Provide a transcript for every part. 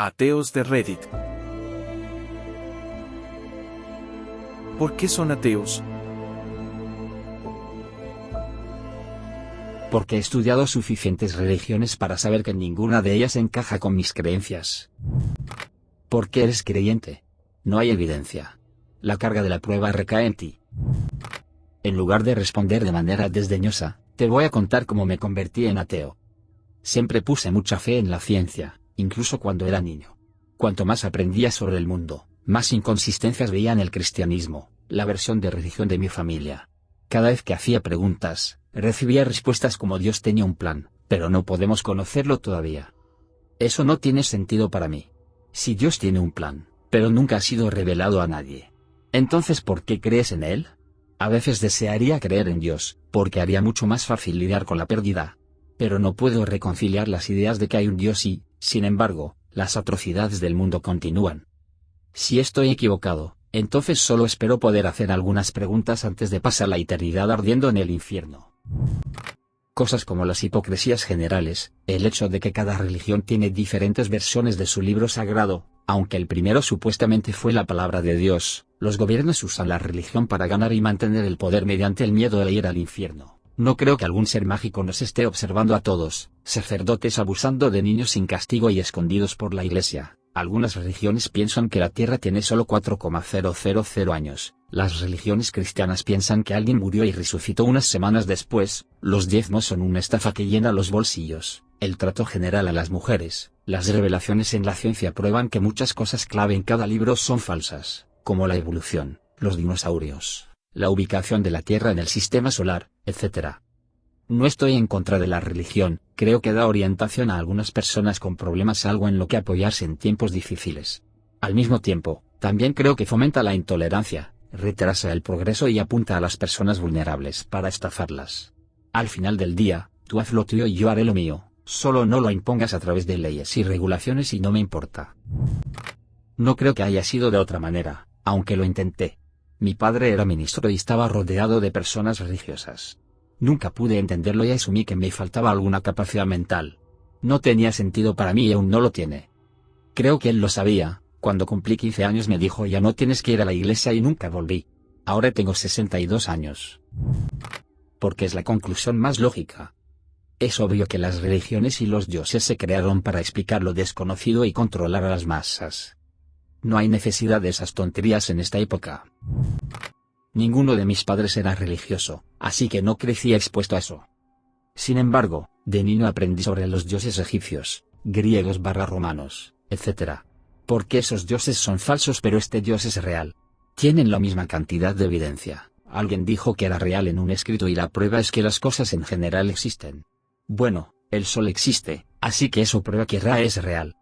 Ateos de Reddit. ¿Por qué son ateos? Porque he estudiado suficientes religiones para saber que ninguna de ellas encaja con mis creencias. ¿Por qué eres creyente? No hay evidencia. La carga de la prueba recae en ti. En lugar de responder de manera desdeñosa, te voy a contar cómo me convertí en ateo. Siempre puse mucha fe en la ciencia, incluso cuando era niño. Cuanto más aprendía sobre el mundo, más inconsistencias veía en el cristianismo, la versión de religión de mi familia. Cada vez que hacía preguntas, recibía respuestas como Dios tenía un plan, pero no podemos conocerlo todavía. Eso no tiene sentido para mí. Si Dios tiene un plan, pero nunca ha sido revelado a nadie, entonces ¿por qué crees en él? A veces desearía creer en Dios, porque haría mucho más fácil lidiar con la pérdida. Pero no puedo reconciliar las ideas de que hay un Dios y, sin embargo, las atrocidades del mundo continúan. Si estoy equivocado, entonces solo espero poder hacer algunas preguntas antes de pasar la eternidad ardiendo en el infierno. Cosas como las hipocresías generales, el hecho de que cada religión tiene diferentes versiones de su libro sagrado, aunque el primero supuestamente fue la palabra de Dios, los gobiernos usan la religión para ganar y mantener el poder mediante el miedo de ir al infierno. No creo que algún ser mágico nos esté observando a todos, sacerdotes abusando de niños sin castigo y escondidos por la iglesia. Algunas religiones piensan que la Tierra tiene solo 4,000 años, las religiones cristianas piensan que alguien murió y resucitó unas semanas después, los diezmos son una estafa que llena los bolsillos, el trato general a las mujeres, las revelaciones en la ciencia prueban que muchas cosas clave en cada libro son falsas, como la evolución, los dinosaurios, la ubicación de la Tierra en el sistema solar, etc. No estoy en contra de la religión, creo que da orientación a algunas personas con problemas, algo en lo que apoyarse en tiempos difíciles. Al mismo tiempo, también creo que fomenta la intolerancia, retrasa el progreso y apunta a las personas vulnerables para estafarlas. Al final del día, tú haz lo tuyo y yo haré lo mío, solo no lo impongas a través de leyes y regulaciones y no me importa. No creo que haya sido de otra manera, aunque lo intenté. Mi padre era ministro y estaba rodeado de personas religiosas. Nunca pude entenderlo y asumí que me faltaba alguna capacidad mental. No tenía sentido para mí y aún no lo tiene. Creo que él lo sabía, cuando cumplí 15 años me dijo ya no tienes que ir a la iglesia y nunca volví. Ahora tengo 62 años. Porque es la conclusión más lógica. Es obvio que las religiones y los dioses se crearon para explicar lo desconocido y controlar a las masas. No hay necesidad de esas tonterías en esta época. Ninguno de mis padres era religioso, así que no crecí expuesto a eso. Sin embargo, de niño aprendí sobre los dioses egipcios, griegos / romanos, etc. Porque esos dioses son falsos pero este dios es real. Tienen la misma cantidad de evidencia. Alguien dijo que era real en un escrito y la prueba es que las cosas en general existen. Bueno, el sol existe, así que eso prueba que Ra es real.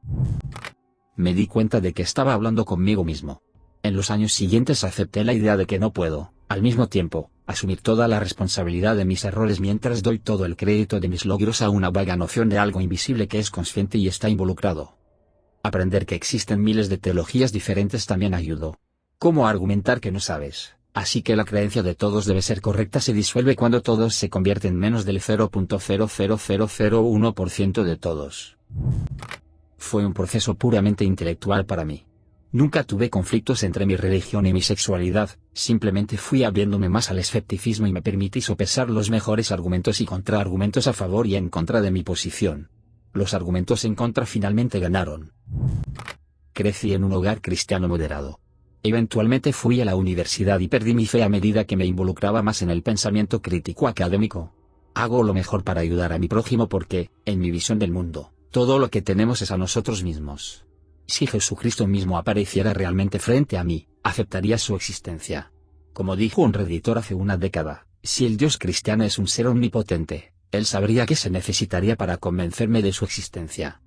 Me di cuenta de que estaba hablando conmigo mismo. En los años siguientes acepté la idea de que no puedo, al mismo tiempo, asumir toda la responsabilidad de mis errores mientras doy todo el crédito de mis logros a una vaga noción de algo invisible que es consciente y está involucrado. Aprender que existen miles de teologías diferentes también ayudó. ¿Cómo argumentar que no sabes? Así que la creencia de todos debe ser correcta se disuelve cuando todos se convierten en menos del 0,00001% de todos. Fue un proceso puramente intelectual para mí. Nunca tuve conflictos entre mi religión y mi sexualidad, simplemente fui abriéndome más al escepticismo y me permití sopesar los mejores argumentos y contraargumentos a favor y en contra de mi posición. Los argumentos en contra finalmente ganaron. Crecí en un hogar cristiano moderado. Eventualmente fui a la universidad y perdí mi fe a medida que me involucraba más en el pensamiento crítico académico. Hago lo mejor para ayudar a mi prójimo porque, en mi visión del mundo, todo lo que tenemos es a nosotros mismos. Si Jesucristo mismo apareciera realmente frente a mí, aceptaría su existencia. Como dijo un redditor hace una década, si el Dios cristiano es un ser omnipotente, él sabría qué se necesitaría para convencerme de su existencia.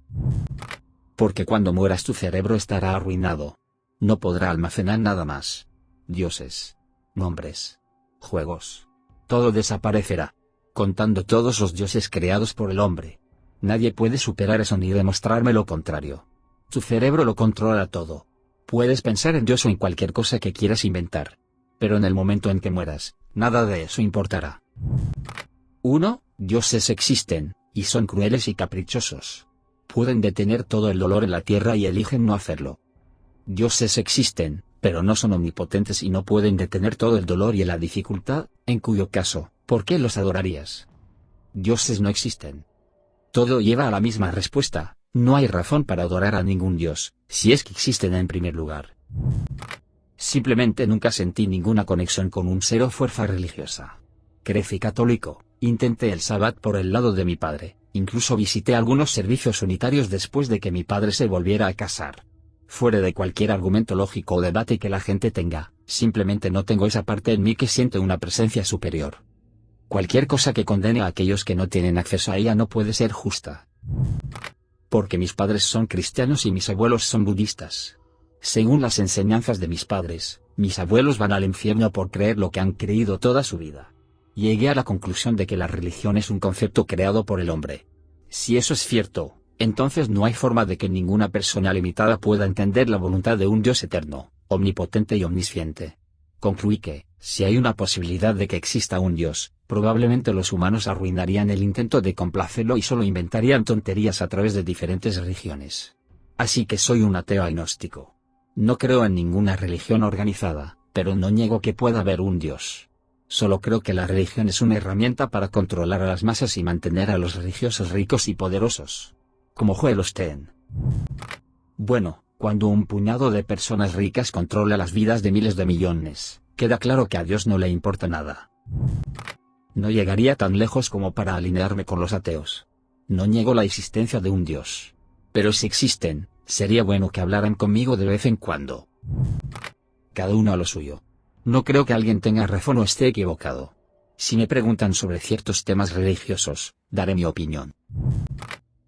Porque cuando mueras tu cerebro estará arruinado. No podrá almacenar nada más. Dioses, nombres, juegos. Todo desaparecerá. Contando todos los dioses creados por el hombre. Nadie puede superar eso ni demostrarme lo contrario. Tu cerebro lo controla todo. Puedes pensar en Dios o en cualquier cosa que quieras inventar. Pero en el momento en que mueras, nada de eso importará. 1. Dioses existen, y son crueles y caprichosos. Pueden detener todo el dolor en la tierra y eligen no hacerlo. Dioses existen, pero no son omnipotentes y no pueden detener todo el dolor y la dificultad, en cuyo caso, ¿por qué los adorarías? Dioses no existen. Todo lleva a la misma respuesta, no hay razón para adorar a ningún dios, si es que existen en primer lugar. Simplemente nunca sentí ninguna conexión con un ser o fuerza religiosa. Crecí católico, intenté el sabbat por el lado de mi padre, incluso visité algunos servicios unitarios después de que mi padre se volviera a casar. Fuera de cualquier argumento lógico o debate que la gente tenga, simplemente no tengo esa parte en mí que siente una presencia superior. Cualquier cosa que condene a aquellos que no tienen acceso a ella no puede ser justa. Porque mis padres son cristianos y mis abuelos son budistas. Según las enseñanzas de mis padres, mis abuelos van al infierno por creer lo que han creído toda su vida. Llegué a la conclusión de que la religión es un concepto creado por el hombre. Si eso es cierto, entonces no hay forma de que ninguna persona limitada pueda entender la voluntad de un Dios eterno, omnipotente y omnisciente. Concluí que, si hay una posibilidad de que exista un Dios, probablemente los humanos arruinarían el intento de complacerlo y solo inventarían tonterías a través de diferentes religiones. Así que soy un ateo agnóstico. No creo en ninguna religión organizada, pero no niego que pueda haber un Dios. Solo creo que la religión es una herramienta para controlar a las masas y mantener a los religiosos ricos y poderosos. Como Joel Osteen. Bueno, cuando un puñado de personas ricas controla las vidas de miles de millones, queda claro que a Dios no le importa nada. No llegaría tan lejos como para alinearme con los ateos. No niego la existencia de un Dios. Pero si existen, sería bueno que hablaran conmigo de vez en cuando. Cada uno a lo suyo. No creo que alguien tenga razón o esté equivocado. Si me preguntan sobre ciertos temas religiosos, daré mi opinión.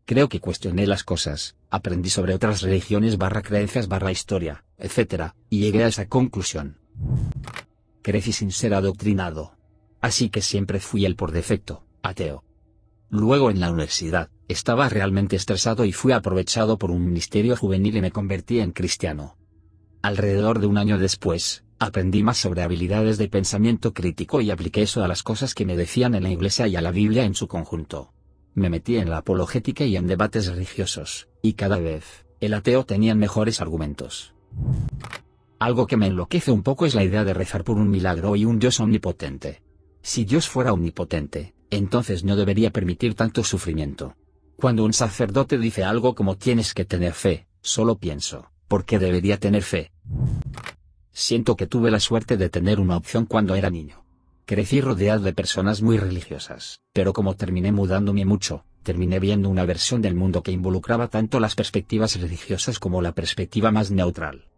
Creo que cuestioné las cosas, aprendí sobre otras religiones /creencias /historia, etc., y llegué a esa conclusión. Crecí sin ser adoctrinado. Así que siempre fui el por defecto, ateo. Luego en la universidad, estaba realmente estresado y fui aprovechado por un ministerio juvenil y me convertí en cristiano. Alrededor de un año después, aprendí más sobre habilidades de pensamiento crítico y apliqué eso a las cosas que me decían en la iglesia y a la Biblia en su conjunto. Me metí en la apologética y en debates religiosos, y cada vez, el ateo tenía mejores argumentos. Algo que me enloquece un poco es la idea de rezar por un milagro y un Dios omnipotente. Si Dios fuera omnipotente, entonces no debería permitir tanto sufrimiento. Cuando un sacerdote dice algo como tienes que tener fe, solo pienso, ¿por qué debería tener fe? Siento que tuve la suerte de tener una opción cuando era niño. Crecí rodeado de personas muy religiosas, pero como terminé mudándome mucho, terminé viendo una versión del mundo que involucraba tanto las perspectivas religiosas como la perspectiva más neutral.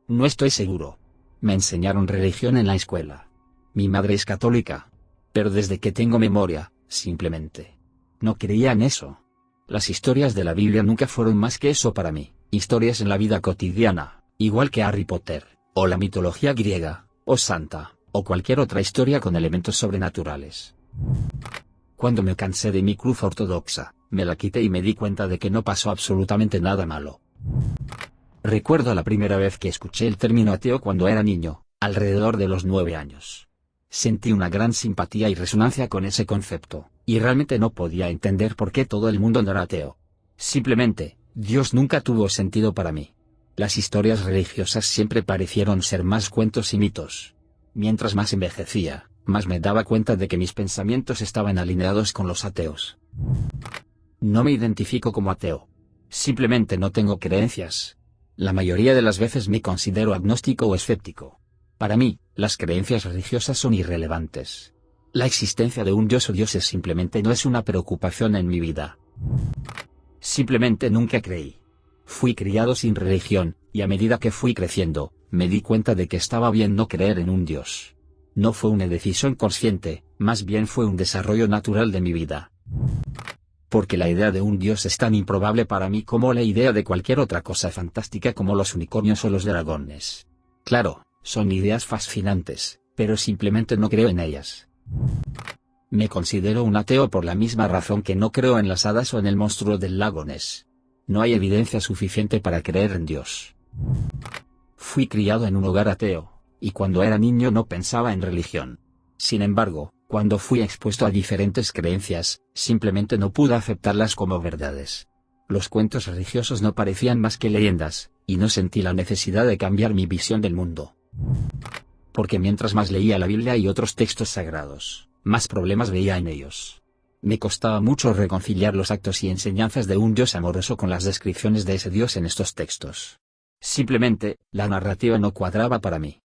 No estoy seguro. Me enseñaron religión en la escuela. Mi madre es católica. Pero desde que tengo memoria, simplemente no creía en eso. Las historias de la Biblia nunca fueron más que eso para mí, historias en la vida cotidiana, igual que Harry Potter, o la mitología griega, o Santa, o cualquier otra historia con elementos sobrenaturales. Cuando me cansé de mi cruz ortodoxa, me la quité y me di cuenta de que no pasó absolutamente nada malo. Recuerdo la primera vez que escuché el término ateo cuando era niño, alrededor de los 9 años. Sentí una gran simpatía y resonancia con ese concepto, y realmente no podía entender por qué todo el mundo no era ateo. Simplemente, Dios nunca tuvo sentido para mí. Las historias religiosas siempre parecieron ser más cuentos y mitos. Mientras más envejecía, más me daba cuenta de que mis pensamientos estaban alineados con los ateos. No me identifico como ateo. Simplemente no tengo creencias. La mayoría de las veces me considero agnóstico o escéptico. Para mí, las creencias religiosas son irrelevantes. La existencia de un dios o dioses simplemente no es una preocupación en mi vida. Simplemente nunca creí. Fui criado sin religión, y a medida que fui creciendo, me di cuenta de que estaba bien no creer en un dios. No fue una decisión consciente, más bien fue un desarrollo natural de mi vida. Porque la idea de un dios es tan improbable para mí como la idea de cualquier otra cosa fantástica como los unicornios o los dragones. Claro, son ideas fascinantes, pero simplemente no creo en ellas. Me considero un ateo por la misma razón que no creo en las hadas o en el monstruo del lago Ness. No hay evidencia suficiente para creer en Dios. Fui criado en un hogar ateo, y cuando era niño no pensaba en religión. Sin embargo, cuando fui expuesto a diferentes creencias, simplemente no pude aceptarlas como verdades. Los cuentos religiosos no parecían más que leyendas, y no sentí la necesidad de cambiar mi visión del mundo. Porque mientras más leía la Biblia y otros textos sagrados, más problemas veía en ellos. Me costaba mucho reconciliar los actos y enseñanzas de un Dios amoroso con las descripciones de ese Dios en estos textos. Simplemente, la narrativa no cuadraba para mí.